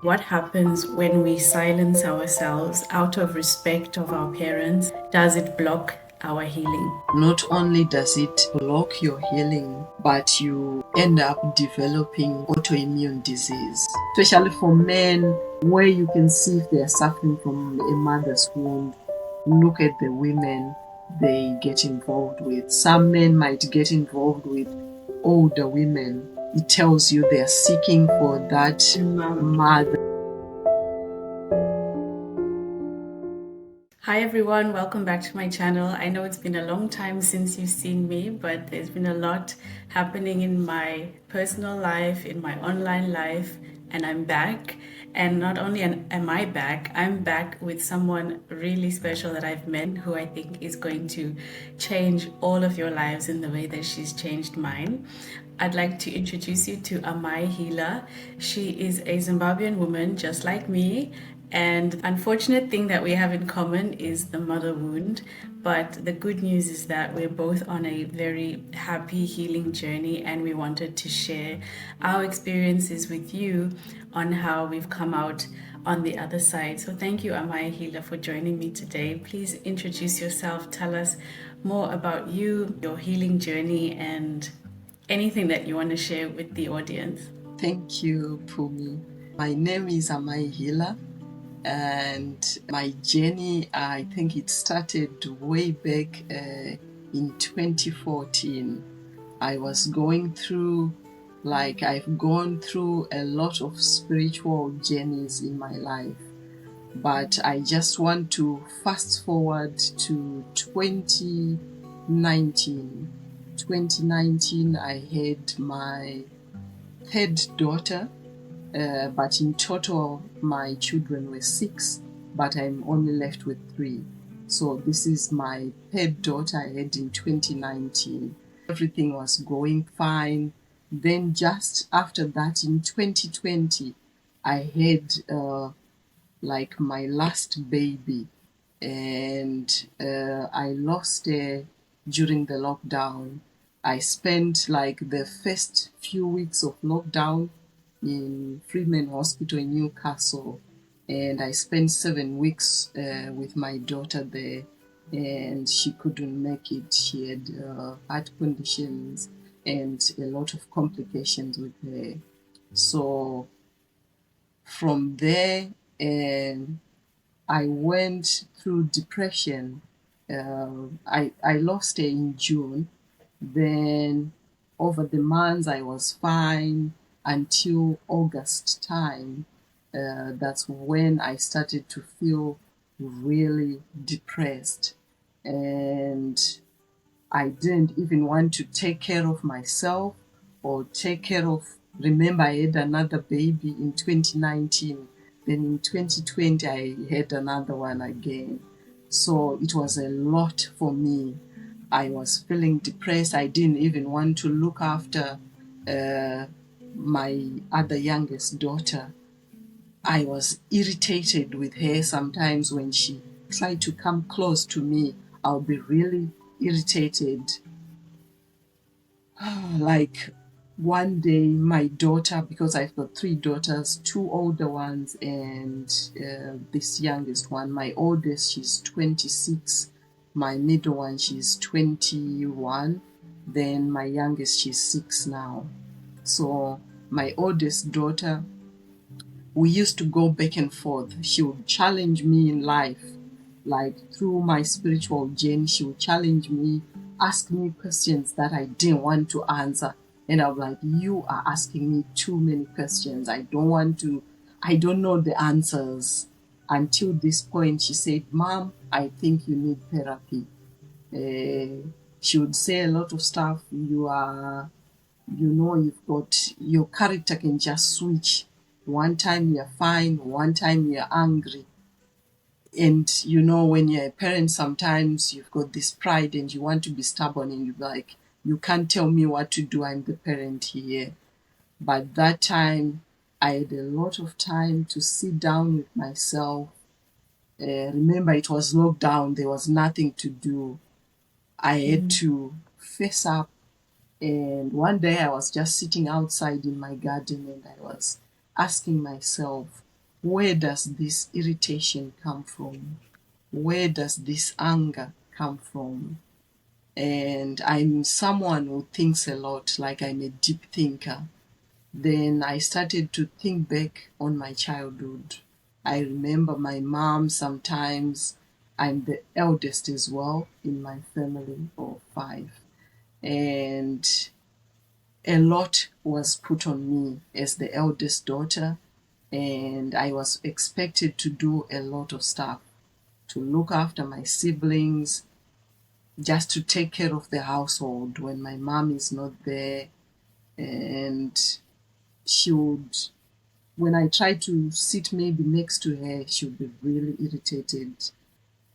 What happens when we silence ourselves out of respect of our parents? Does it block our healing? Not only does it block your healing, but you end up developing autoimmune disease, especially for men, where you can see if they are suffering from a mother's wound. Look at the women they get involved with. Some men might get involved with older women. It tells you they are seeking for that mother. Hi everyone, welcome back to my channel. I know it's been a long time since you've seen me, but there's been a lot happening in my personal life, in my online life, and I'm back. And not only am I back, I'm back with someone really special that I've met who I think is going to change all of your lives in the way that she's changed mine. I'd like to introduce you to Amai Healer. She is a Zimbabwean woman just like me, and unfortunate thing that we have in common is the mother wound. But the good news is that we're both on a very happy healing journey, and we wanted to share our experiences with you on how we've come out on the other side. So thank you, Amai Healer, for joining me today. Please introduce yourself, tell us more about you, your healing journey, and anything that you want to share with the audience. Thank you, Pumi. My name is Amai Healer, and my journey, I think it started way back in 2014. I was going through, I've gone through a lot of spiritual journeys in my life, but I just want to fast forward to 2019. 2019, I had my third daughter, but in total, my children were 6, but I'm only left with 3. So this is my third daughter I had in 2019. Everything was going fine. Then just after that, in 2020, I had my last baby, and I lost her during the lockdown. I spent the first few weeks of lockdown in Freeman Hospital in Newcastle, and I spent 7 weeks with my daughter there, and she couldn't make it. She had heart conditions and a lot of complications with her. So from there, I went through depression. I lost her in June. Then over the months I was fine until August time. That's when I started to feel really depressed, and I didn't even want to take care of myself or take care of. Remember, I had another baby in 2019. Then in 2020, I had another one again. So it was a lot for me. I was feeling depressed. I didn't even want to look after my other youngest daughter. I was irritated with her sometimes when she tried to come close to me. I'll be really irritated. Like one day, my daughter, because I've got 3 daughters, 2 older ones, and this youngest one. My oldest, she's 26. My middle one, she's 21. Then my youngest, she's 6 now. So my oldest daughter, we used to go back and forth. She would challenge me in life, through my spiritual journey. She would challenge me, ask me questions that I didn't want to answer. And I'm like, you are asking me too many questions. I don't know the answers. Until this point, she said, Mom, I think you need therapy. She would say a lot of stuff. You've got, your character can just switch. One time you're fine, one time you're angry. And when you're a parent, sometimes you've got this pride and you want to be stubborn, and you're like, you can't tell me what to do, I'm the parent here. But that time, I had a lot of time to sit down with myself. Remember, it was lockdown, there was nothing to do. I had to face up. And one day I was just sitting outside in my garden, and I was asking myself, where does this irritation come from? Where does this anger come from? And I'm someone who thinks a lot, like I'm a deep thinker. Then I started to think back on my childhood. I remember my mom sometimes. I'm the eldest as well in my family of five. And a lot was put on me as the eldest daughter. And I was expected to do a lot of stuff, to look after my siblings, just to take care of the household when my mom is not there. And she would, when I try to sit maybe next to her, she would be really irritated.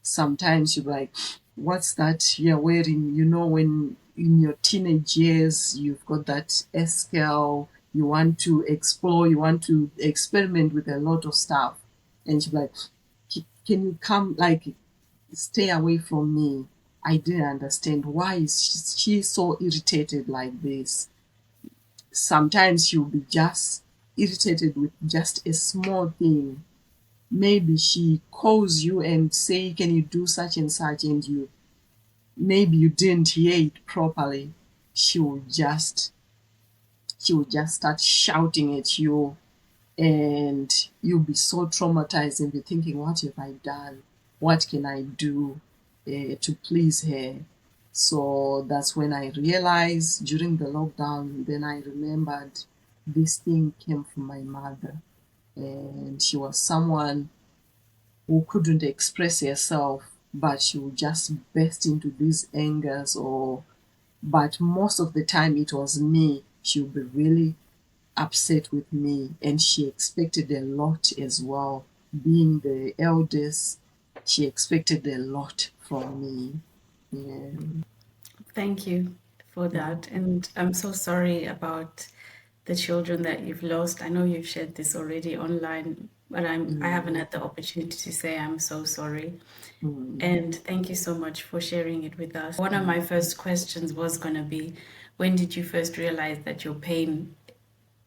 Sometimes she'd be like, "What's that you're wearing?" You know, when in your teenage years, you've got that scale, you want to explore, you want to experiment with a lot of stuff. And she'd be like, "Can you come, like, stay away from me?" I didn't understand why is she so irritated like this. Sometimes she'll be just irritated with just a small thing. Maybe she calls you and say, "Can you do such and such?" And you, maybe you didn't hear it properly. She will just she will just start shouting at you, and you'll be so traumatized and be thinking, what have I done? What can I do to please her? So that's when I realized during the lockdown, then I remembered this thing came from my mother. And she was someone who couldn't express herself, but she would just burst into these angers, or but most of the time it was me. She would be really upset with me, and she expected a lot as well. Being the eldest, she expected a lot from me. Yeah. Thank you for that. And I'm so sorry about the children that you've lost. I know you've shared this already online, but I haven't Mm, had the opportunity to say I'm so sorry. mm, And thank you so much for sharing it with us. One of mm, my first questions was going to be, when did you first realize that your pain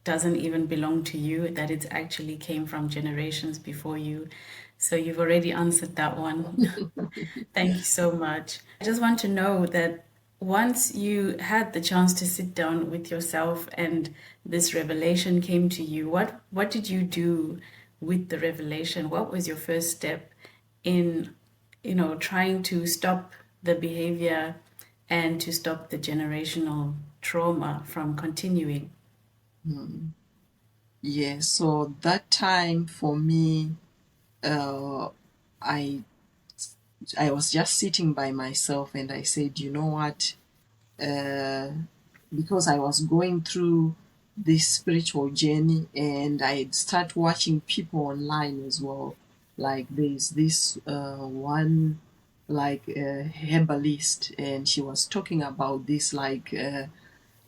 doesn't even belong to you, that it actually came from generations before you? So you've already answered that one. Thank you so much. I just want to know that once you had the chance to sit down with yourself and this revelation came to you, what did you do with the revelation? What was your first step in, trying to stop the behavior and to stop the generational trauma from continuing? mm. Yeah, so that time for me, uh, I I was just sitting by myself, and I said, you know what? Uh, because I was going through this spiritual journey, and I'd start watching people online as well. Like there's this one, like herbalist, and she was talking about this, like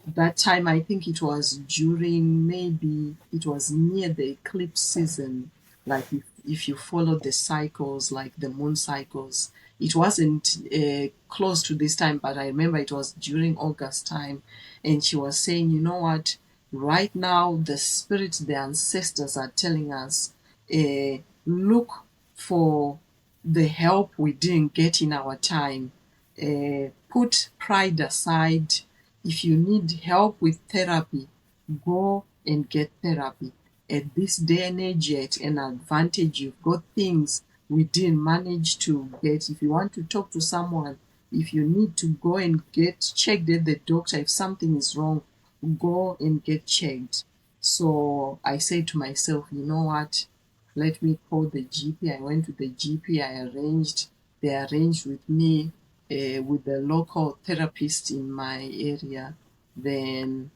that time. I think it was during, maybe it was near the eclipse season. Like if you follow the cycles, like the moon cycles, it wasn't close to this time, but I remember it was during August time. And she was saying, you know what, right now the spirits, the ancestors are telling us, look for the help we didn't get in our time. Put pride aside. If you need help with therapy, go and get therapy. At this day and age, at an advantage, you've got things we didn't manage to get. If you want to talk to someone, if you need to go and get checked at the doctor, if something is wrong, go and get checked. So I said to myself, you know what? Let me call the GP. I went to the GP. They arranged with me with the local therapist in my area. Then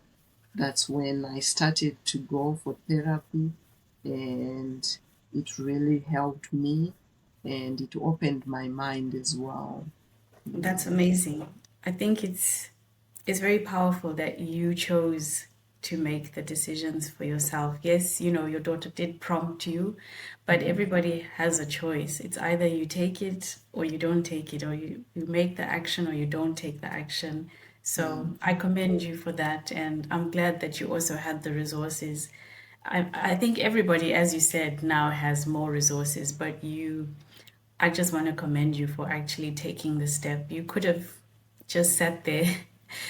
that's when I started to go for therapy, and it really helped me, and it opened my mind as well. That's Yeah. amazing. I think it's very powerful that you chose to make the decisions for yourself. Yes, your daughter did prompt you, but Mm, everybody has a choice. It's either you take it or you don't take it, or you make the action or you don't take the action. So mm, I commend you for that, and I'm glad that you also had the resources. I think everybody, as you said, now has more resources, but I just want to commend you for actually taking the step. You could have just sat there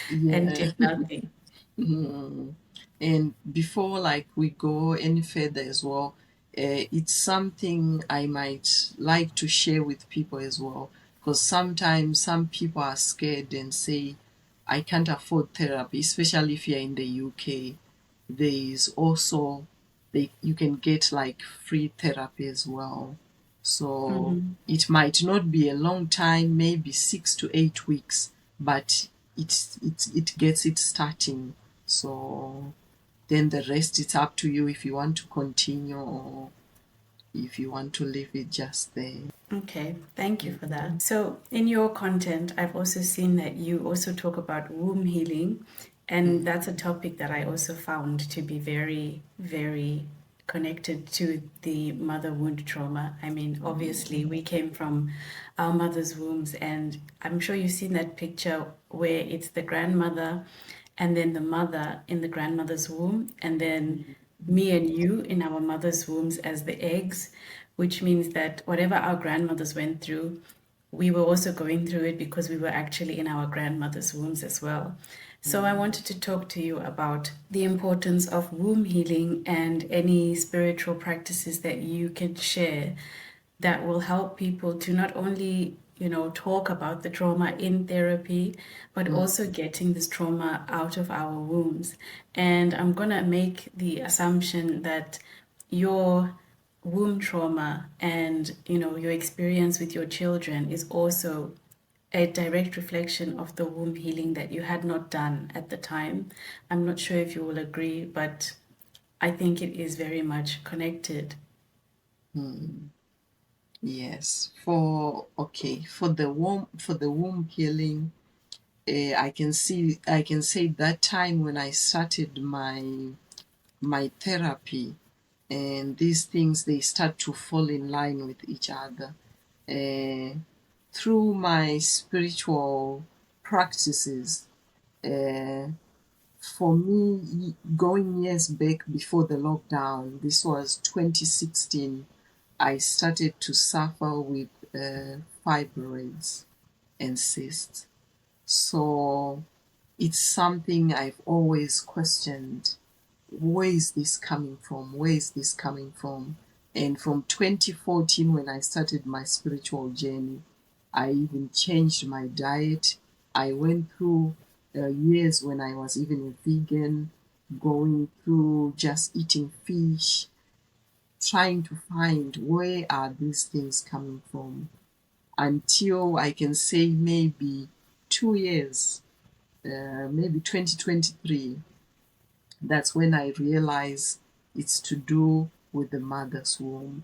and Yeah. did nothing. Mhm. And before like we go any further as well, it's something I might like to share with people as well, because sometimes some people are scared and say, I can't afford therapy, especially if you're in the UK. There is also you can get like free therapy as well. So Hmm. it might not be a long time, maybe 6 to 8 weeks, but it gets it starting. So then the rest it's up to you if you want to continue or if you want to leave it just there. Okay, thank you for that. So, in your content, I've also seen that you also talk about womb healing, and Mm. that's a topic that I also found to be very, very connected to the mother wound trauma. I mean, obviously, we came from our mother's wombs, and I'm sure you've seen that picture where it's the grandmother and then the mother in the grandmother's womb, and then me and you in our mother's wombs as the eggs, which means that whatever our grandmothers went through, we were also going through it because we were actually in our grandmother's wombs as well. So I wanted to talk to you about the importance of womb healing and any spiritual practices that you can share that will help people to not only talk about the trauma in therapy, but Mm. also getting this trauma out of our wombs. And I'm gonna make the assumption that your womb trauma and your experience with your children is also a direct reflection of the womb healing that you had not done at the time. I'm not sure if you will agree, but I think it is very much connected. Mm. Yes. For the womb healing, I can say that time when I started my therapy, and these things they start to fall in line with each other. Uh, Through my spiritual practices, uh, for me, going years back before the lockdown, this was 2016, I started to suffer with fibroids and cysts. So it's something I've always questioned. Where is this coming from? Where is this coming from? And from 2014, when I started my spiritual journey, I even changed my diet. I went through years when I was even a vegan, going through just eating fish, trying to find where are these things coming from, until I can say maybe 2 years, maybe 2023, that's when I realized it's to do with the mother's womb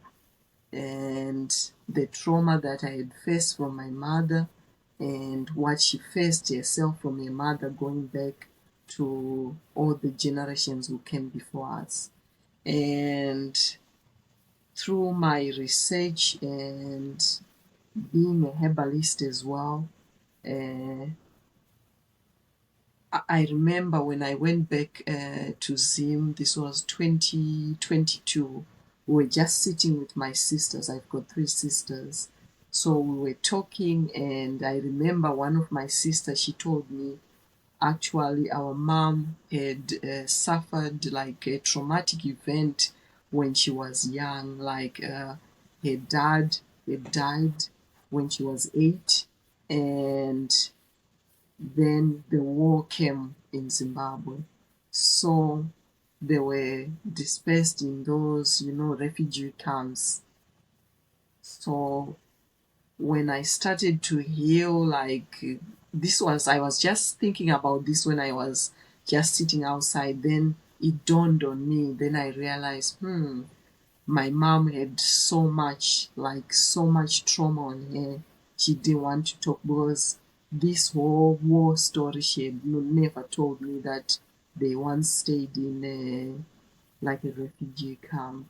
and the trauma that I had faced from my mother and what she faced herself from her mother, going back to all the generations who came before us. And through my research and being a herbalist as well, uh, I remember when I went back to Zim, this was 2022, we were just sitting with my sisters. I've got three sisters. So we were talking, and I remember one of my sisters, she told me actually our mom had suffered like a traumatic event when she was young, like her dad had died when she was 8, and then the war came in Zimbabwe. So they were dispersed in those, refugee camps. So when I started to heal, like I was just thinking about this when I was just sitting outside. Then it dawned on me. Then I realized, my mom had so much trauma on her. She didn't want to talk because this whole war story, she had never told me that they once stayed in like a refugee camp,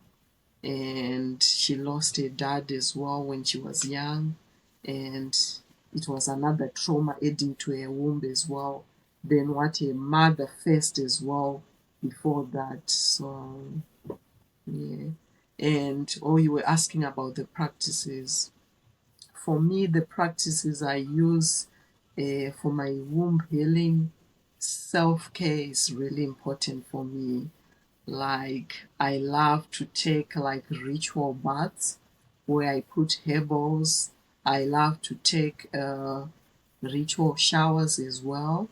and she lost her dad as well when she was young, and it was another trauma adding to her womb as well. Then what her mother faced as well, before that. So yeah. And you were asking about the practices. For me, the practices I use for my womb healing, self care is really important for me. Like, I love to take like ritual baths where I put herbals. I love to take ritual showers as well.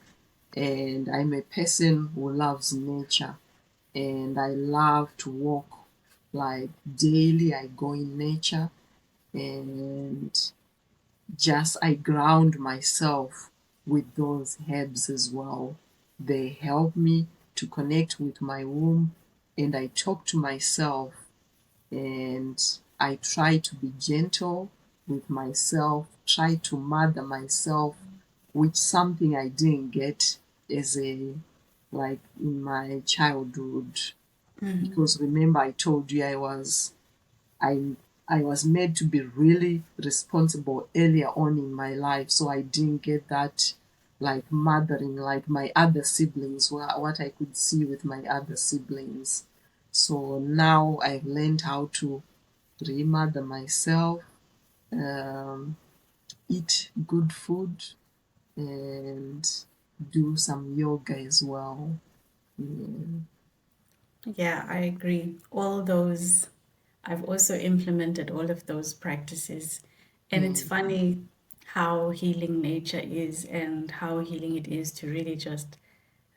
And I'm a person who loves nature, and I love to walk like daily. I go in nature and just I ground myself with those herbs as well. They help me to connect with my womb, and I talk to myself, and I try to be gentle with myself, try to mother myself, which something I didn't get as a like in my childhood. Because remember I told you I I was made to be really responsible earlier on in my life, so I didn't get that like mothering like my other siblings, what I could see with my other siblings. So now I've learned how to remother myself, um, eat good food, and do some yoga as well. Yeah. Yeah, I agree. All those, I've also implemented all of those practices. And it's Mm, funny how healing nature is and how healing it is to really just,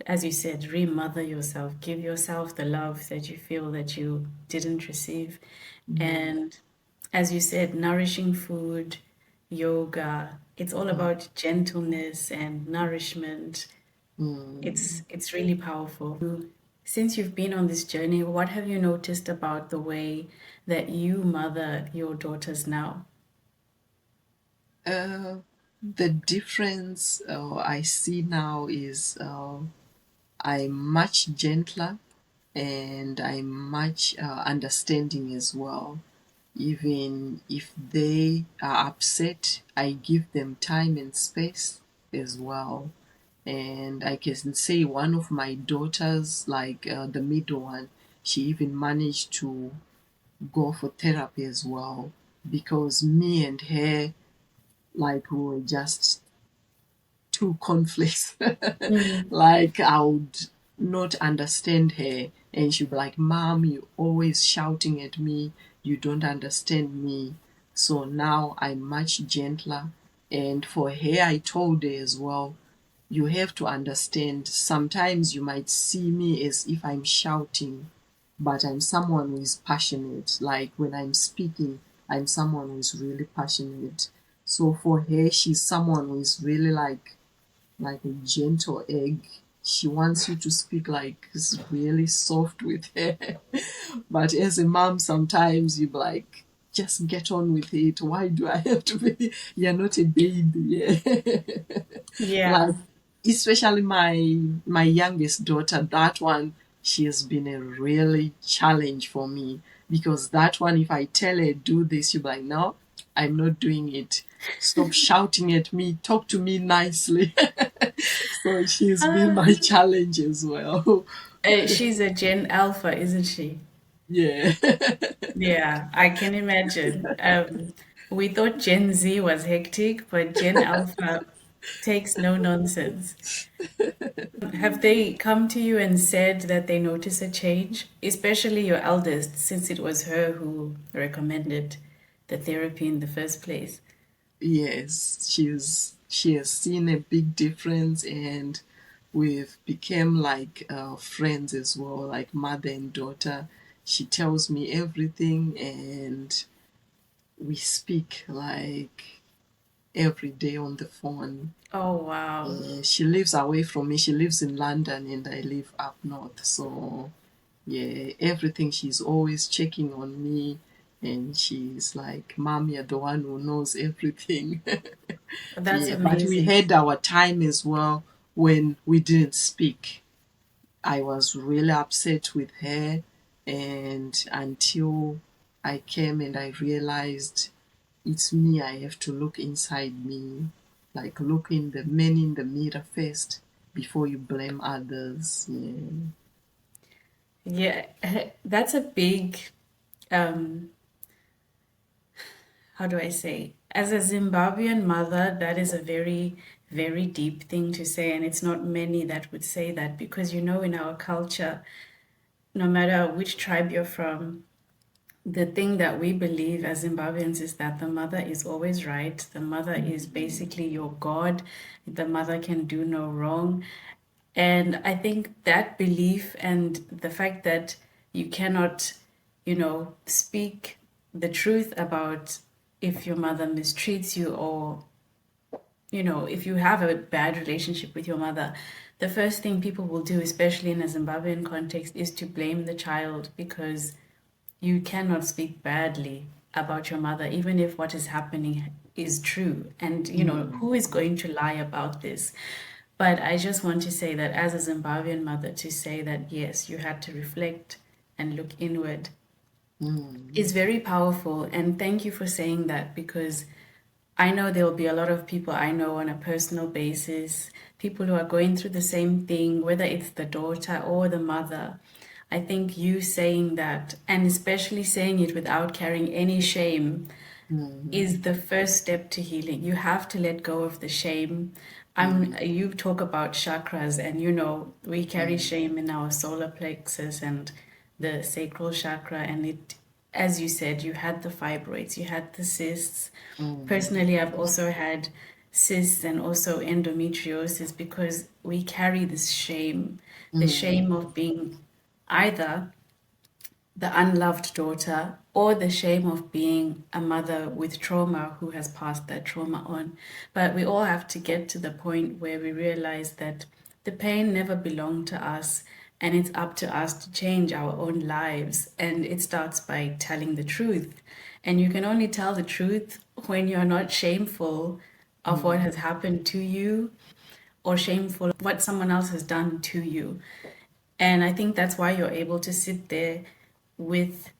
as you said, remother yourself, give yourself the love that you feel that you didn't receive. mm, And as you said, nourishing food, yoga, it's all mm, about gentleness and nourishment. mm. It's really powerful. Since you've been on this journey, what have you noticed about the way that you mother your daughters now? Uh, the difference I see now is I'm much gentler, and I'm much understanding as well. Even if they are upset, I give them time and space as well. And I can say one of my daughters, like the middle one, she even managed to go for therapy as well, because me and her, like, we were just two conflicts. Mm. Like, I would not understand her, and she'd be like, Mom, you always shouting at me, you don't understand me. So now I'm much gentler. And for her, I told her as well, you have to understand, sometimes you might see me as if I'm shouting, but I'm someone who is passionate. Like, when I'm speaking, I'm someone who is really passionate. So for her, she's someone who is really like a gentle egg. She wants you to speak like it's really soft with her. But as a mom, sometimes you be like, just get on with it. Why do I have to be? You're not a baby. Yeah. Yeah. Like, especially my youngest daughter, that one, she has been a really challenge for me, because that one, if I tell her do this, she'll be like, no, I'm not doing it. Stop shouting at me. Talk to me nicely. So she's been my challenge as well. She's a Gen Alpha, isn't she? Yeah. Yeah, I can imagine. We thought Gen Z was hectic, but Gen Alpha takes no nonsense. Have they come to you and said that they notice a change, especially your eldest, since it was her who recommended the therapy in the first place? Yes, she has seen a big difference, and we've become like friends as well, like mother and daughter. She tells me everything, and we speak like every day on the phone. Oh, wow. She lives away from me. She lives in London, and I live up north. So yeah, everything, she's always checking on me, and she's like, Mom, you're the one who knows everything. That's Yeah, but we amazing. had our time as well when we didn't speak. I was really upset with her, and until I came and I realized it's me, I have to look inside me, like look in the man in the mirror first before you blame others. Yeah. Yeah, that's a big, um, how do I say? As a Zimbabwean mother, that is a very, very deep thing to say, and it's not many that would say that because in our culture, no matter which tribe you're from, the thing that we believe as Zimbabweans is that the mother is always right. The mother is basically your God. The mother can do no wrong. And I think that belief and the fact that you cannot, speak the truth about if your mother mistreats you or, if you have a bad relationship with your mother, the first thing people will do, especially in a Zimbabwean context, is to blame the child because you cannot speak badly about your mother, even if what is happening is true. And, who is going to lie about this? But I just want to say that as a Zimbabwean mother, to say that yes, you had to reflect and look inward Mm, is very powerful. And thank you for saying that because I know there will be a lot of people I know on a personal basis, people who are going through the same thing, whether it's the daughter or the mother. I think you saying that, and especially saying it without carrying any shame, mm, is the first step to healing. You have to let go of the shame. mm, You talk about chakras, and we carry mm, shame in our solar plexus and the sacral chakra. And as you said, you had the fibroids, you had the cysts. mm, Personally, I've also had cysts and also endometriosis because we carry this shame, the shame mm, of being either the unloved daughter or the shame of being a mother with trauma who has passed that trauma on. But we all have to get to the point where we realize that the pain never belonged to us and it's up to us to change our own lives. And it starts by telling the truth. And you can only tell the truth when you're not shameful of what mm. has happened to you or shameful of what someone else has done to you. And I think that's why you're able to sit there with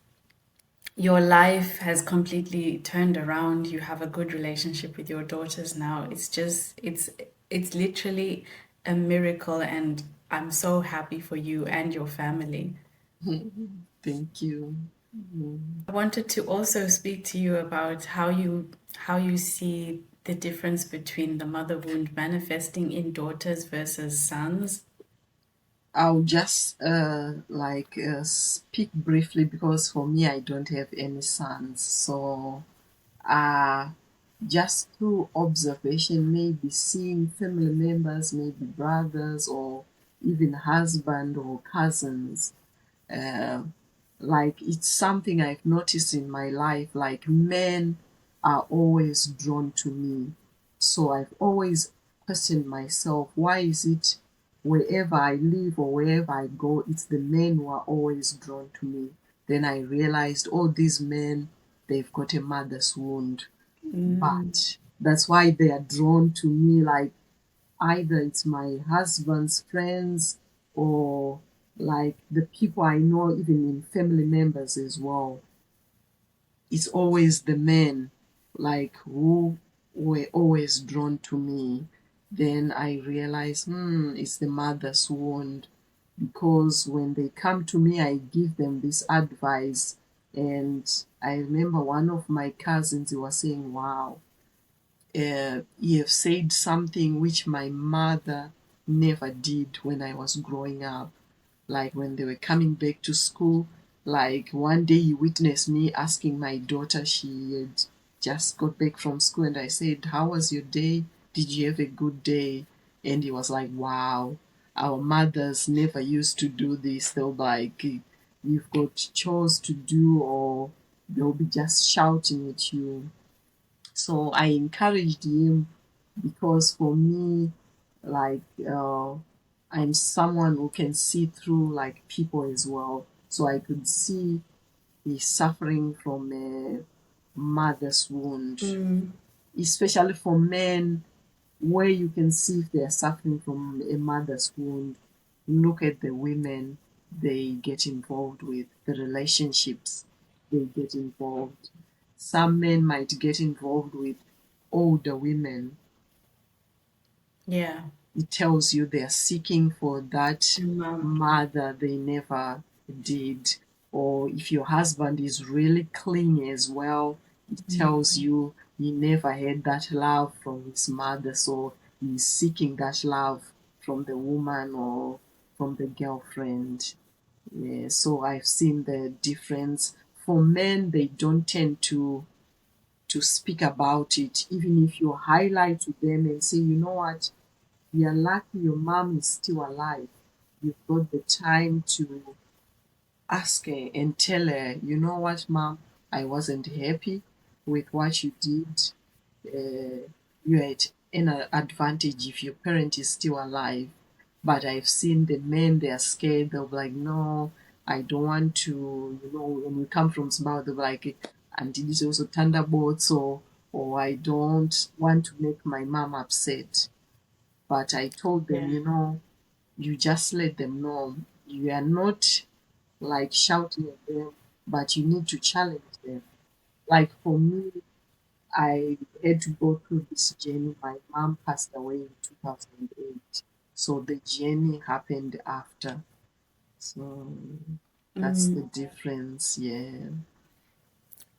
your life has completely turned around. You have a good relationship with your daughters now. It's literally a miracle and I'm so happy for you and your family. Thank you. Mm. I wanted to also speak to you about how you see the difference between the mother wound manifesting in daughters versus sons. I'll just speak briefly because for me, I don't have any sons. So, uh, just through observation, maybe seeing family members, maybe brothers or even husband or cousins, uh, like it's something I've noticed in my life, like men are always drawn to me. So I've always questioned myself, why is it wherever I live or wherever I go, it's the men who are always drawn to me. Then I realized, oh, these men, they've got a mother's wound. Mm, But that's why they are drawn to me, like either it's my husband's friends or like the people I know, even in family members as well. It's always the men like who were always drawn to me. Then I realize, it's the mother's wound because when they come to me, I give them this advice. And I remember one of my cousins, he was saying, wow, you have said something which my mother never did when I was growing up. Like when they were coming back to school, like one day he witnessed me asking my daughter, she had just got back from school, and I said, how was your day? Did you have a good day? And he was like, wow, our mothers never used to do this. They'll be like, you've got chores to do, or they'll be just shouting at you. So I encouraged him because for me, like I'm someone who can see through like people as well. So I could see he's suffering from a mother's wound, mm, especially for men, where you can see if they are suffering from a mother's wound. Look at the women they get involved with, the relationships they get involved. Some men might get involved with older women. yeah. It tells you they are seeking for that Mom. mother they never did. Or if your husband is really clingy as well, it tells you he never had that love from his mother, so he's seeking that love from the woman or from the girlfriend. Yeah, so I've seen the difference. For men, they don't tend to speak about it, even if you highlight to them and say, you know what, we are lucky your mom is still alive. You've got the time to ask her and tell her, you know what, mom, I wasn't happy with what you did. You're at an advantage if your parent is still alive. But I've seen the men, they are scared. They'll be like, no, I don't want to, when we come from Zimbabwe, they'll be like, and it is also thunderbolts, or I don't want to make my mom upset. But I told them, Yeah. you just let them know you are not like shouting at them, but you need to challenge them. Like for me, I had to go through this journey. My mom passed away in 2008. So the journey happened after. So that's the difference, yeah.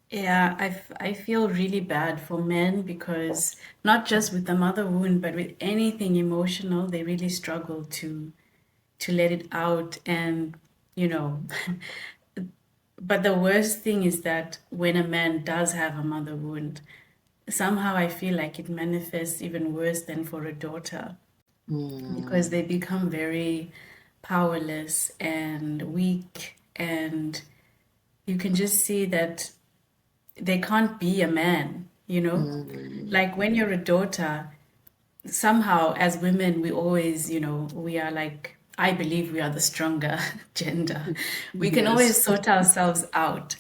Yeah, I feel really bad for men because not just with the mother wound, but with anything emotional, they really struggle to let it out. And you know, but the worst thing is that when a man does have a mother wound, somehow I feel like it manifests even worse than for a daughter because Mm, they become very powerless and weak, and you can just see that they can't be a man, you know? mm, Like when you're a daughter, somehow as women, we always, we are like, I believe we are the stronger gender. We can yes. always sort ourselves out.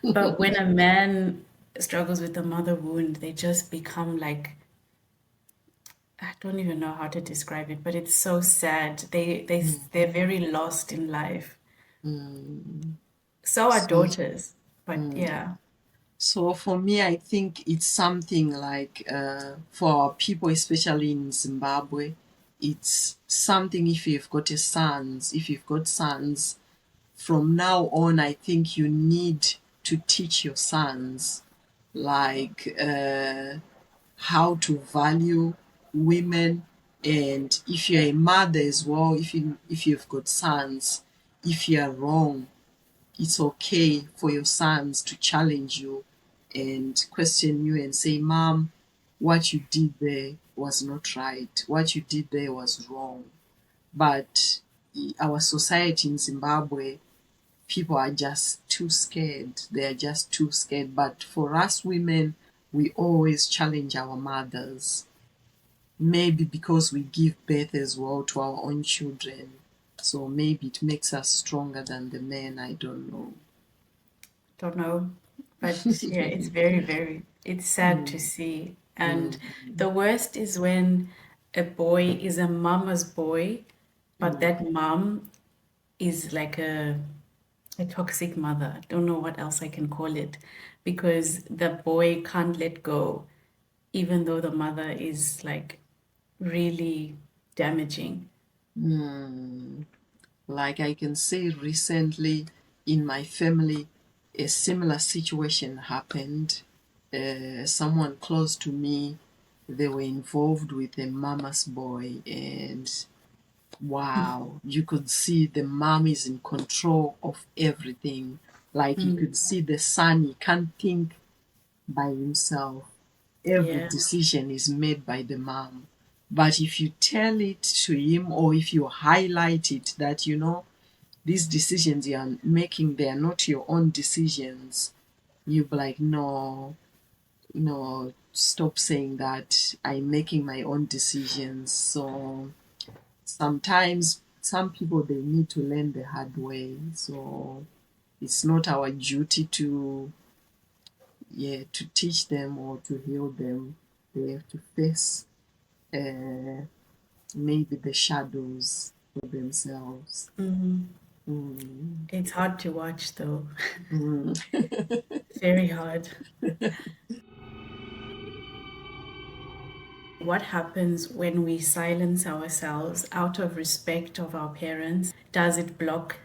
But when a man struggles with a mother wound, they just become like, I don't even know how to describe it, but it's so sad. Mm, They're very lost in life. mm. So are So, daughters, but mm. yeah. So for me, I think it's something like for people, especially in Zimbabwe, it's something if you've got sons, from now on, I think you need to teach your sons like how to value women, and if you're a mother as well, if you've got sons, if you're wrong, it's okay for your sons to challenge you and question you and say, Mom, what you did there was not right. What you did there was wrong. But our society in Zimbabwe, people are just too scared. They are just too scared. But for us women, we always challenge our mothers. Maybe because we give birth as well to our own children. So maybe it makes us stronger than the men. I don't know. Don't know. But yeah, it's very, very, it's sad to Mm, see. And mm, the worst is when a boy is a mama's boy, but mm, that mom is like a toxic mother. I don't know what else I can call it because the boy can't let go, even though the mother is like really damaging. mm. Like I can say recently in my family, a similar situation happened. Someone close to me, they were involved with a mama's boy, and wow, you could see the mom is in control of everything. Like you could see the son, he can't think by himself. Every Yeah, decision is made by the mom. But if you tell it to him, or if you highlight it that, these decisions you are making, they are not your own decisions, you be like, no, no, stop saying that. I'm making my own decisions. So sometimes some people, they need to learn the hard way. So it's not our duty to, yeah, to teach them or to heal them. They have to face uh, maybe the shadows for themselves. Mm, it's hard to watch though. mm, Very hard. What happens when we silence ourselves out of respect of our parents? Does it block?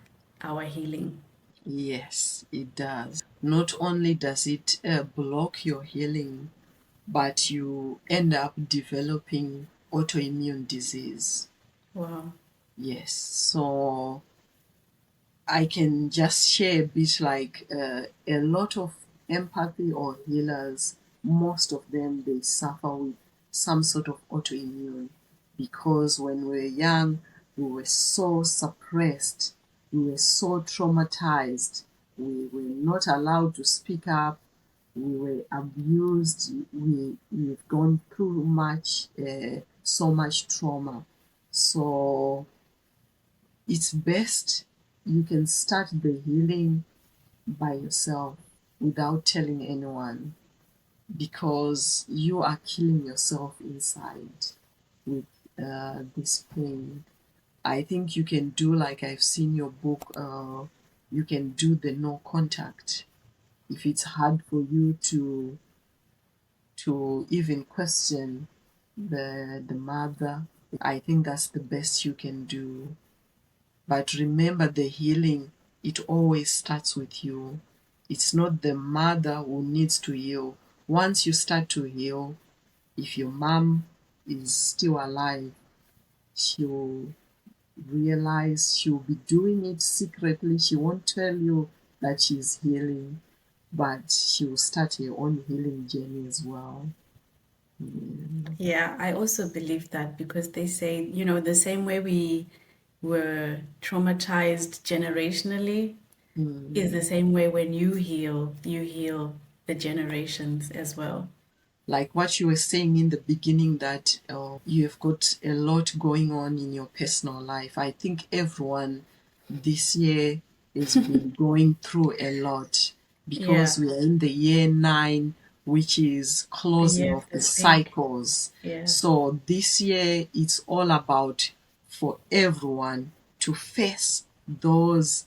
our healing. Yes, it does. Not only does it block your healing, but you end up developing autoimmune disease. Wow. Yes, so I can just share a bit like a lot of empathy or healers, most of them they suffer with some sort of autoimmune because when we were young, we were so suppressed, we were so traumatized, we were not allowed to speak up, we were abused, we've gone through so much trauma. So it's best you can start the healing by yourself without telling anyone because you are killing yourself inside with this pain. I think you can do like I've seen your book, you can do the no contact. If it's hard for you to even question the mother, I think that's the best you can do. But remember, the healing, it always starts with you. It's not the mother who needs to heal. Once you start to heal, if your mom is still alive, she'll realize she'll be doing it secretly. She won't tell you that she's healing, but she will start her own healing journey as well. Mm. Yeah, I also believe that because they say, the same way we were traumatized generationally is Mm. the same way when you heal the generations as well. Like what you were saying in the beginning, that you've got a lot going on in your personal life. I think everyone this year has been going through a lot Yeah, because we are in the year 9, which is the closing year of of the the snake. cycles. Yeah. So this year it's all about for everyone to face those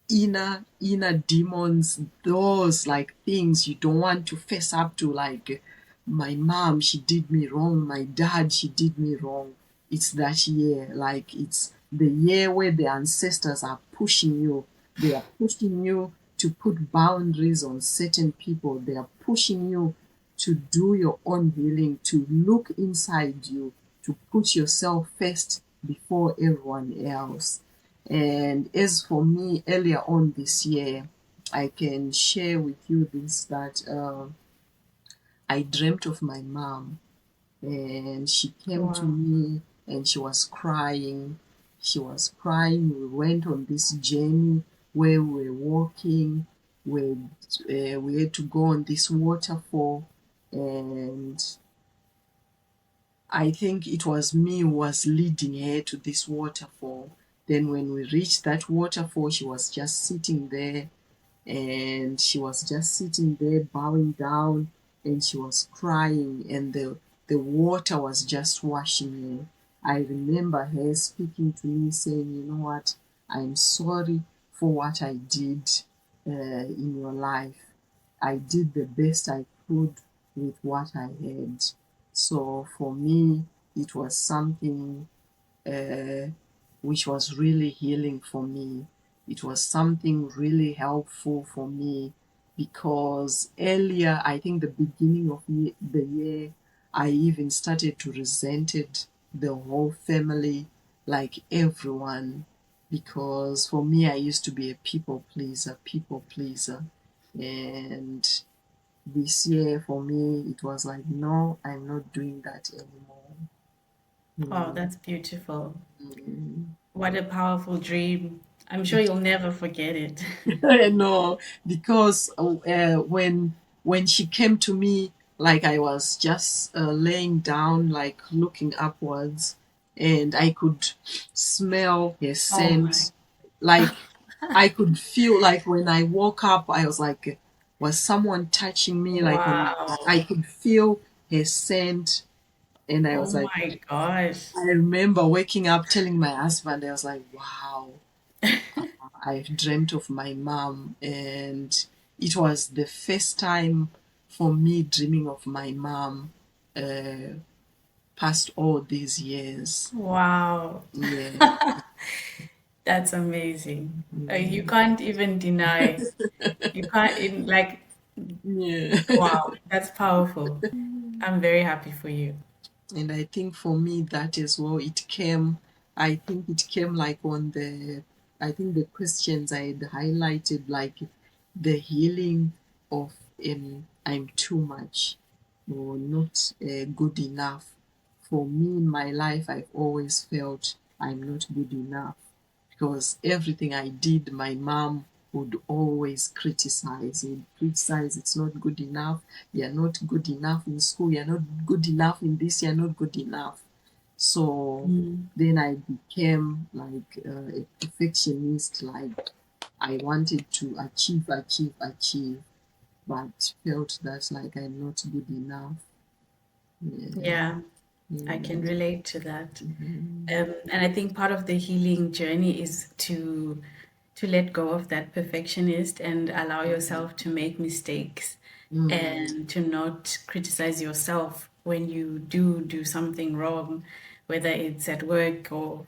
inner demons, those like things you don't want to face up to, like my mom, she did me wrong, my dad, she did me wrong. It's that year, like it's the year where the ancestors are pushing you, they are pushing you to put boundaries on certain people, they are pushing you to do your own healing, to look inside you, to put yourself first before everyone else. And as for me, earlier on this year, I can share with you this, that I dreamt of my mom, and she came to Wow. me and she was crying. She was crying. We went on this journey where we were walking, where we had to go on this waterfall, and I think it was me who was leading her to this waterfall. Then, when we reached that waterfall, she was just sitting there, and she was just sitting there bowing down, and she was crying, and the water was just washing her. I remember her speaking to me saying, "You know what? I'm sorry for what I did in your life. I did the best I could with what I had." So for me, it was something uh, which was really healing for me. It was something really helpful for me because earlier, I think the beginning of the year, I even started to resented the whole family, like everyone, because for me, I used to be a people pleaser. And this year, for me, it was like, no, I'm not doing that anymore. Oh, Mm. that's beautiful. Mm. What a powerful dream. I'm sure you'll never forget it. No, because when she came to me, like I was just laying down, like looking upwards, and I could smell her Oh my. scent. Like I could feel, like when I woke up, I was like, was someone touching me? Like when I Wow. could feel her scent, and I Oh was like, my gosh. I remember waking up, telling my husband, I was like, wow. I've dreamt of my mom, and it was the first time for me dreaming of my mom uh, past all these years. Wow. Yeah. That's amazing. You Mm. can't even deny. You can't in like, Yeah. wow, that's powerful. I'm very happy for you. And I think for me that as well, it came, I think it came like on I think the questions I had highlighted, like the healing of I'm too much or not good enough. For me in my life, I've always felt I'm not good enough because everything I did, my mom would always criticize. Would criticize, it's not good enough. You're not good enough in school. You're not good enough in this. You're not good enough. So Mm. then I became like a perfectionist. Like I wanted to achieve, achieve, achieve, but felt that like I'm not good enough. Yeah. Yeah, I can Yeah. relate to that. Mhm. And I think part of the healing journey is to let go of that perfectionist and allow yourself to make mistakes Mm, and to not criticize yourself when you do something wrong, whether it's at work or,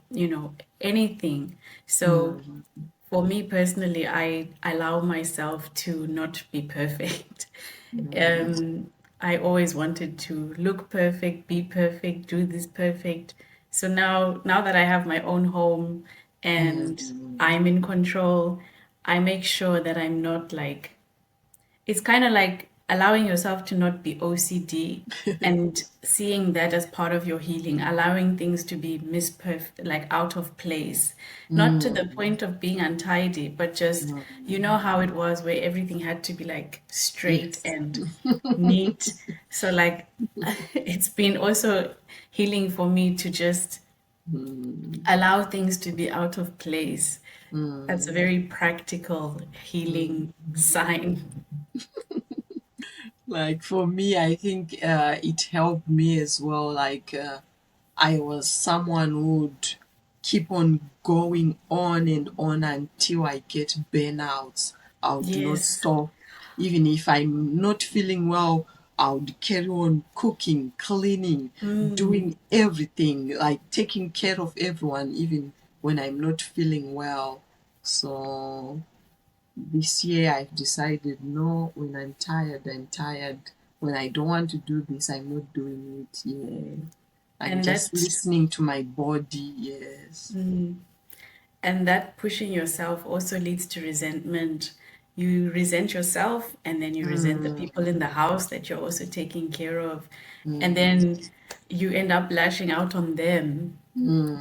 anything. So mm, for me personally, I allow myself to not be perfect. mm, Um, I always wanted to look perfect, be perfect, do this perfect. So now that I have my own home and mm, I'm in control, I make sure that I'm not like, it's kind of like allowing yourself to not be OCD and seeing that as part of your healing, allowing things to be misperfect, like out of place, not to the mm, point of being untidy, but just, you mm. know how it was where everything had to be like straight Yes. and neat. So like it's been also healing for me to just Mm, allow things to be out of place. That's a mm, very practical healing mm. sign. Like for me, I think it helped me as well. Like I was someone who would keep on going on and on until I get burnouts. I would not Yes. stop. Even if I'm not feeling well, I would carry on cooking, cleaning, Mm. doing everything, like taking care of everyone, even when I'm not feeling well. So this year I've decided no, when I'm tired, I'm tired. When I don't want to do this, I'm not doing it. Yeah. I'm And just that listening to my body. Yes. mm, and that pushing yourself also leads to resentment. You resent yourself and then you resent the Mm, people in the house that you're also taking care of. And mm, then you end up lashing out on them.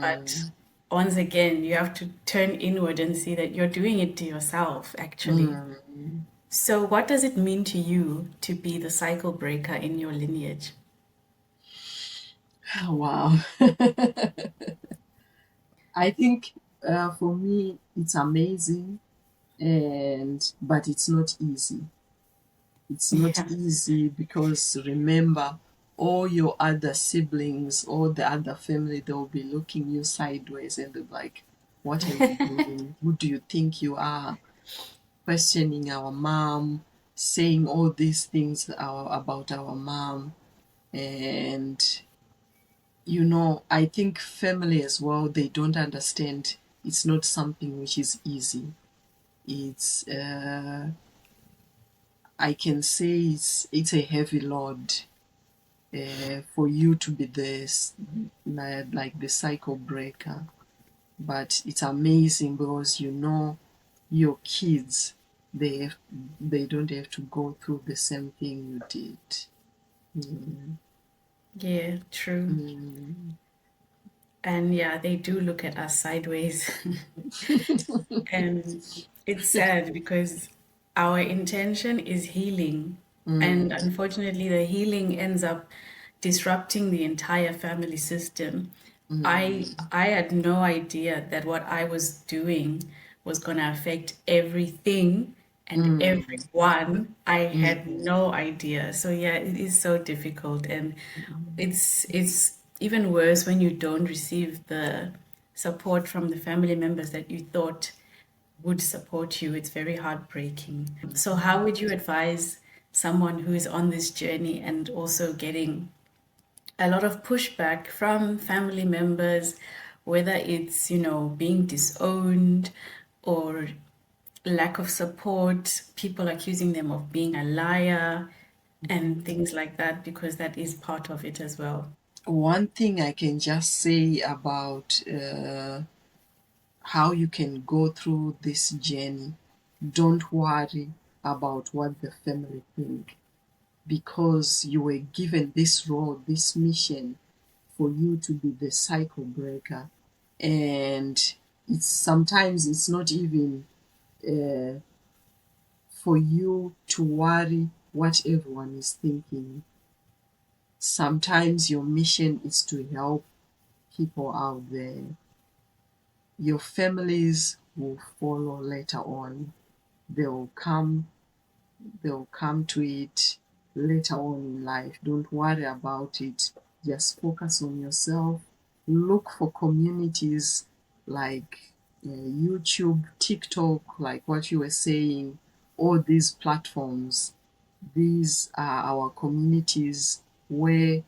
But mm, once again, you have to turn inward and see that you're doing it to yourself, actually. mm. So, what does it mean to you to be the cycle breaker in your lineage? Wow. I think for me it's amazing, and but it's not easy. It's not Yeah. easy because remember, all your other siblings, all the other family, they'll be looking you sideways and they'll be like, what are you doing? Who do you think you are? Questioning our mom, saying all these things about our mom. And, I think family as well, they don't understand it's not something which is easy. It's, I can say it's a heavy load for you to be like the cycle breaker. But it's amazing because your kids they don't have to go through the same thing you did. Mm, Yeah, true. mm, And yeah, they do look at us sideways. And it's sad because our intention is healing. And mm, unfortunately, the healing ends up disrupting the entire family system. mm, I had no idea that what I was doing was going to affect everything and mm, everyone. I had mm, no idea. So yeah, it is so difficult, and it's even worse when you don't receive the support from the family members that you thought would support you. It's very heartbreaking. So how would you advise someone who is on this journey and also getting a lot of pushback from family members whether it's, being disowned or lack of support, people accusing them of being a liar and things like that, because that is part of it as well. One thing I can just say about how you can go through this journey, don't worry about what the family think, because you were given this role, this mission, for you to be the cycle breaker. And it's sometimes it's not even uh, for you to worry what everyone is thinking. Sometimes your mission is to help people out there. Your families will follow later on. They'll come they'll come to it later on in life. Don't worry about it. Just focus on yourself. Look for communities like YouTube, TikTok, like what you were saying, all these platforms. These are our communities where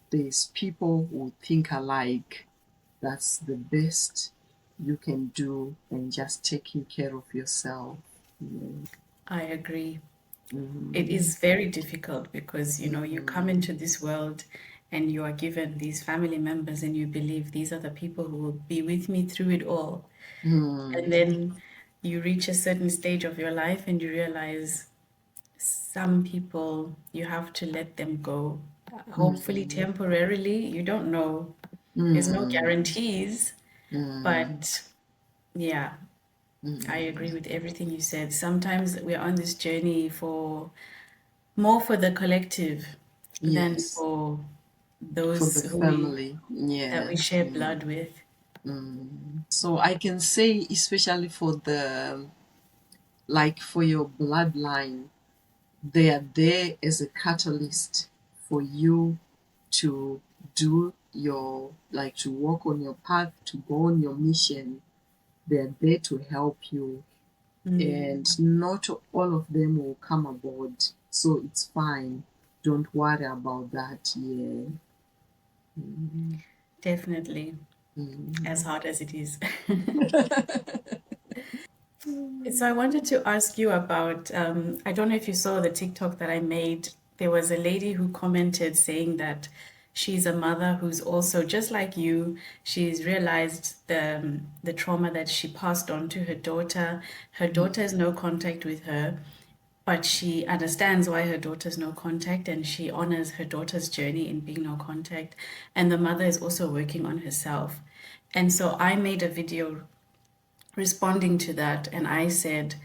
there's people who think alike. That's the best you can do, and just taking care of yourself. Yeah. I agree. It Mhm. is very difficult because, you come Mhm. into this world and you are given these family members and you believe these are the people who will be with me through it all. And Mm. then you reach a certain stage of your life and you realize some people you have to let them go. Hopefully, Mm. temporarily. You don't know. There's no Mm. guarantees. Mm. But yeah, I agree Mm. with everything you said. Sometimes we're on this journey for more for the collective than Yes, for for those the who we family. that Yeah. we share Mm. blood with. So I can say, especially for the like for your bloodline, they are there as a catalyst for you to do your like to walk on your path, to go on your mission. They're there to help you, and not all of them will come aboard. So it's fine. Don't worry about that. Yeah. Mm. Definitely, as Mm. hard as it is. So I wanted to ask you about, I don't know if you saw the TikTok that I made. There was a lady who commented saying that she's a mother who's also just like you. She's realized the trauma that she passed on to her daughter. Her daughter has no contact with her, but she understands why her daughter's no contact and she honors her daughter's journey in being no contact. And the mother is also working on herself. And so I made a video responding to that, and I said,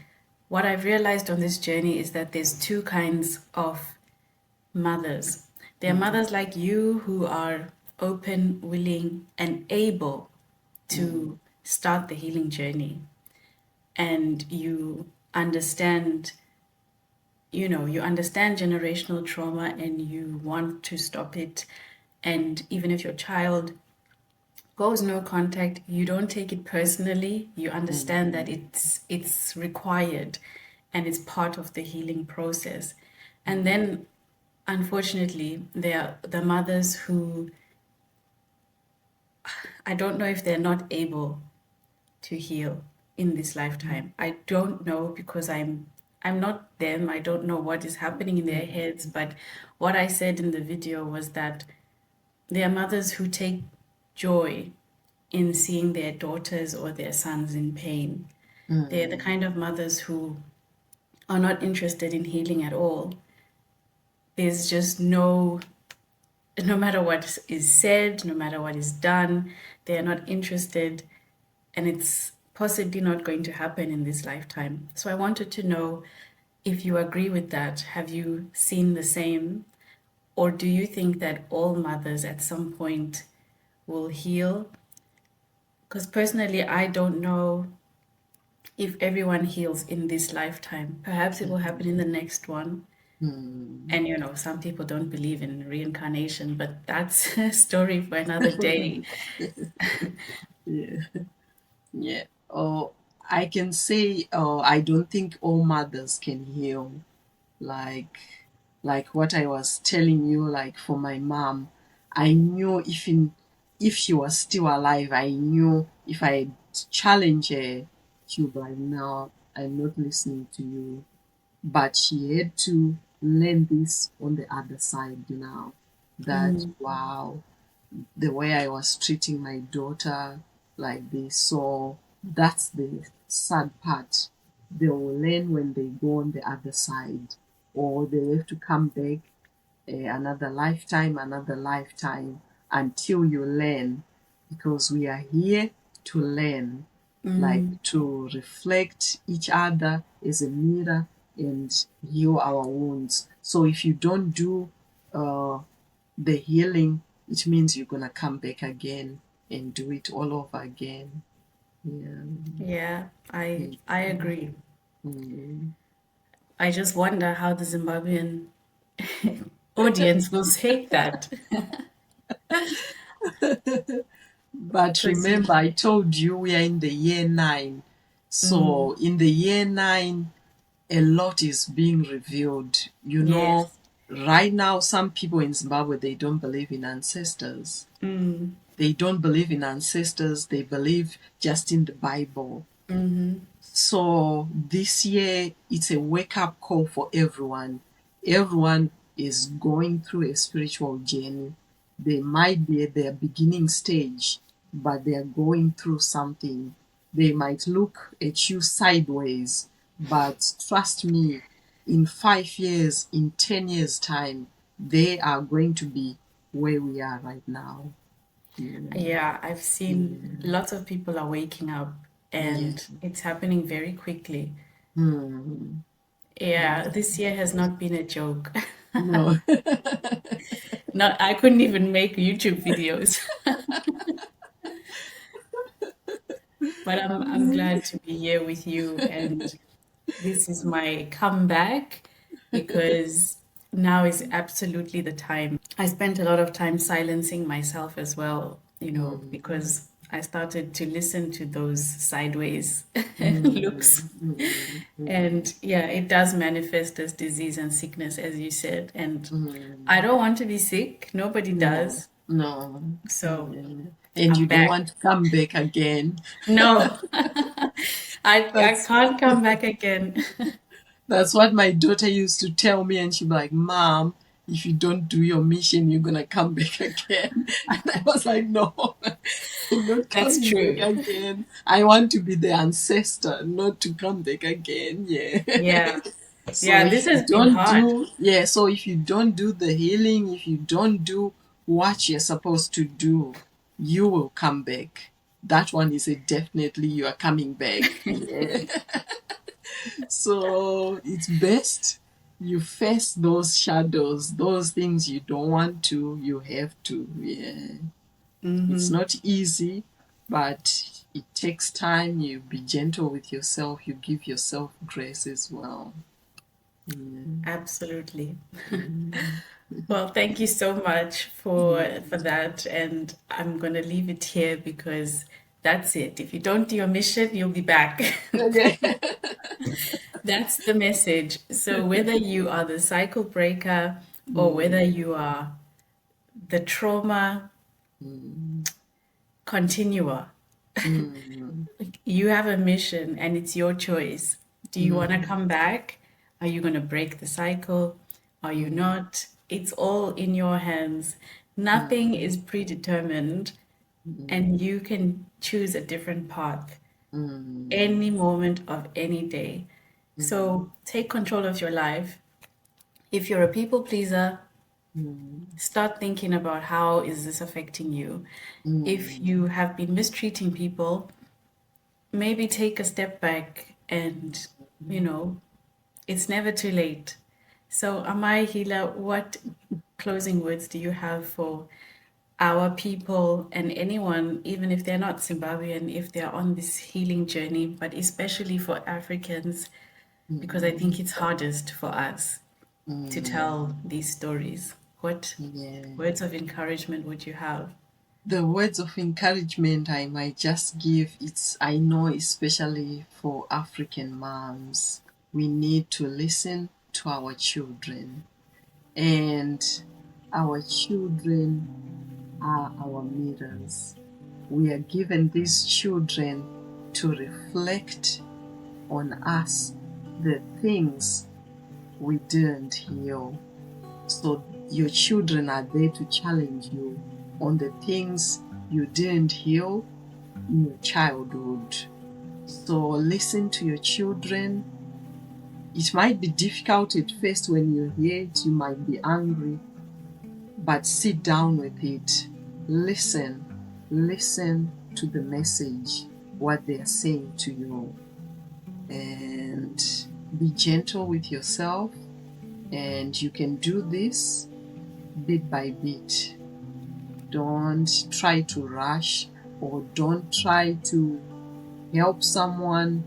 what I've realized on this journey is that there's two kinds of mothers. There are Mm. mothers like you who are open, willing, and able Mm. to start the healing journey. And you understand generational trauma and you want to stop it. And even if your child goes no contact, you don't take it personally. You understand that Mm. it's required and it's part of the healing process. And then unfortunately, there are the mothers who I don't know if they're not able to heal in this lifetime. I don't know because I'm not them. I don't know what is happening in their heads, but what I said in the video was that there are mothers who take joy in seeing their daughters or their sons in pain. They're the Mm. kind of mothers who are not interested in healing at all. There's just no matter what is said, no matter what is done, they are not interested, and it's possibly not going to happen in this lifetime. So I wanted to know if you agree with that. Have you seen the same? Or do you think that all mothers at some point will heal? Because personally, I don't know if everyone heals in this lifetime. Perhaps it will happen in the next one. Mm. And some people don't believe in reincarnation, but that's a story for another day. Yeah. Yeah. Oh, I can say, I don't think all mothers can heal. Like, like what I was telling you, like for my mom, I knew if she was still alive, I knew if I challenged her, she would be like, no, I'm not listening to you. But she had to learn this on the other side now. That, Mm, wow, the way I was treating my daughter like this. So that's the sad part. They will learn when they go on the other side, or they have to come back another lifetime until you learn, because we are here to learn, like mm, to reflect each other as a mirror and heal our wounds. So if you don't do uh, the healing, it means you're gonna come back again and do it all over again. Yeah. yeah, I Mm. agree. Mm. I just wonder how the Zimbabwean audience will take that. But 'Cause remember, I told you we are in the year 9. mm, So in the year 9, a lot is being revealed. yes. Right now, some people in Zimbabwe, they don't believe in ancestors. Mm, They don't believe in ancestors. They believe just in the Bible. mm-hmm. So this year, it's a wake up call for everyone. Everyone is going through a spiritual journey. They might be at their beginning stage, but they are going through something. They might look at you sideways, but trust me, in 5 years, in 10 years' time, they are going to be where we are right now. Yeah, Yeah, I've seen yeah, lots of people are waking up yeah. and it's happening very quickly. Hmm. Yeah, Yeah. this year has not been a joke. No. Not, I couldn't even make YouTube videos. But I'm glad to be here with you, and this is my comeback because now is absolutely the time. I spent a lot of time silencing myself as well, Mm, because I started to listen to those sideways looks. mm, mm, mm, And yeah, it does manifest as disease and sickness, as you said. And I mm. don't want to be sick. Nobody No, does. no. So Yeah. And you I'm don't back. want to come back again. No, I That's can't come back again. that's what my daughter used to tell me, and she'd be like, "Mom, if you don't do your mission, you're gonna come back again." And I was like, "No, I'm not That's coming back true. again. I want to be the ancestor, not to come back again." Yeah. Yeah. So Yeah, if this you has been don't hard. do, yeah, so if you don't do the healing, if you don't do what you're supposed to do, you will come back. That one is a definitely you are coming back. Yeah. So it's best you face those shadows, those things you don't want to, you have to. Yeah. It's Hmm. not easy, but it takes time. You be gentle with yourself, you give yourself grace as well. Yeah. Absolutely. Mm. Well, thank you so much for Mm. that, and I'm gonna leave it here because that's it. If you don't do your mission, you'll be back. Okay. That's the message. So whether you are the cycle breaker or whether Mm. you are the trauma Mm. continuer, Mm. you have a mission and it's your choice. Do you want to Mm. come back? Are you going to break the cycle? Are you Mm. not? It's all in your hands. Nothing Mm. is predetermined, Mm. and you can choose a different path Mm. any moment of any day. Mm. So take control of your life. If you're a people pleaser, Mm. start thinking about how is this affecting you. If Mm. you have been mistreating people, maybe take a step back and, you know, it's never too late. So, Amai Healer, what closing words do you have for our people and anyone, even if they're not Zimbabwean, if they're on this healing journey, but especially for Africans, because I think Mm. it's hardest for us to tell Mm. these stories. What Yeah. words of encouragement would you have? The words of encouragement I might just give, it's, I know, especially for African moms, we need to listen to our children. And our children, are our mirrors. We are given these children to reflect on us the things we didn't heal. So your children are there to challenge you on the things you didn't heal in your childhood. So listen to your children. It might be difficult at first when you hear it, you might be angry, but sit down with it. Listen to the message, what they are saying to you, and be gentle with yourself. And you can do this bit by bit. Don't try to rush, or don't try to help someone.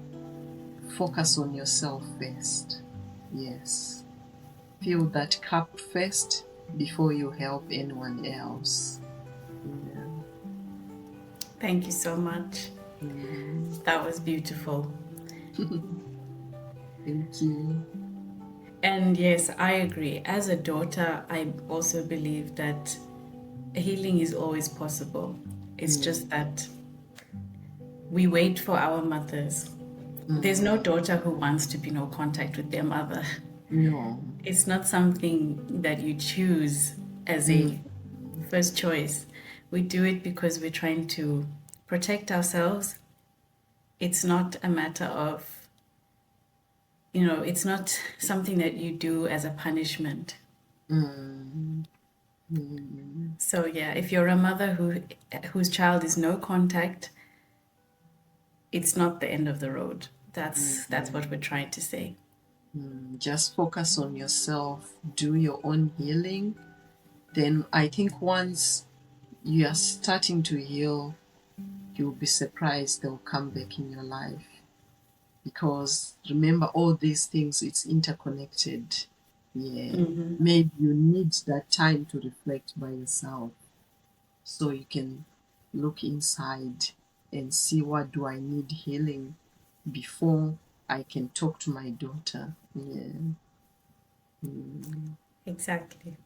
Focus on yourself first. Yes. Fill that cup first before you help anyone else. Yeah. Thank you so much. That was beautiful. Thank you. And yes, I agree. As a daughter, I also believe that healing is always possible. It's just that we wait for our mothers. There's no daughter who wants to be no contact with their mother. No. It's not something that you choose as a first choice. We do it because we're trying to protect ourselves. It's not a matter of, it's not something that you do as a punishment. So yeah, if you're a mother whose child is no contact, it's not the end of the road. That's what we're trying to say. Just focus on yourself. Do your own healing. Then I think once you are starting to heal, you'll be surprised they'll come back in your life. Because remember, all these things, it's interconnected. Yeah. Maybe you need that time to reflect by yourself, so you can look inside and see, what do I need healing before I can talk to my daughter. Yeah. Exactly.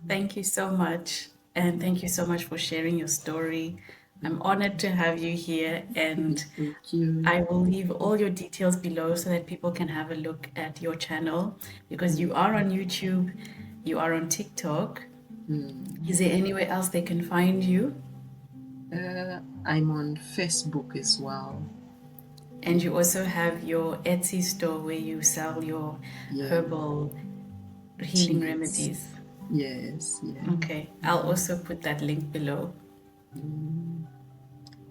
Thank you so much. And thank you so much for sharing your story. I'm honored to have you here, and Thank you. I will leave all your details below so that people can have a look at your channel, because you are on YouTube, you are on TikTok. Is there anywhere else they can find you? I'm on Facebook as well. And you also have your Etsy store where you sell your Yeah. herbal healing Teas. remedies. Yes, yeah. Okay, I'll also put that link below.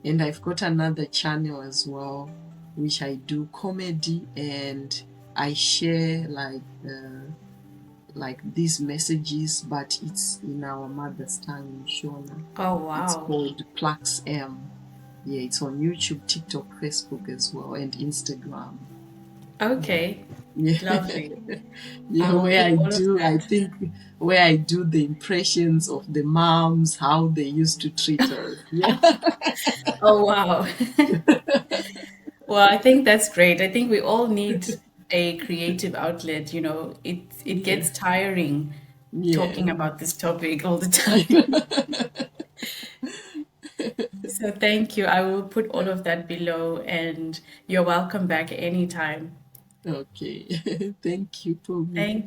And I've got another channel as well, which I do comedy, and I share like these messages, but it's in our mother's tongue in Shona. Oh, It's wow. called Plax M. Yeah, it's on YouTube, TikTok, Facebook as well, and Instagram. Okay, Yeah. lovely. Yeah, I will where put I all of do, I that. think, where I do the impressions of the moms, how they used to treat us. Yeah. Oh, wow. Well, I think that's great. I think we all need a creative outlet. It Yeah. gets tiring Yeah. talking about this topic all the time. So thank you. I will put all of that below, and you're welcome back anytime. Okay. Thank you, Pumi. Thank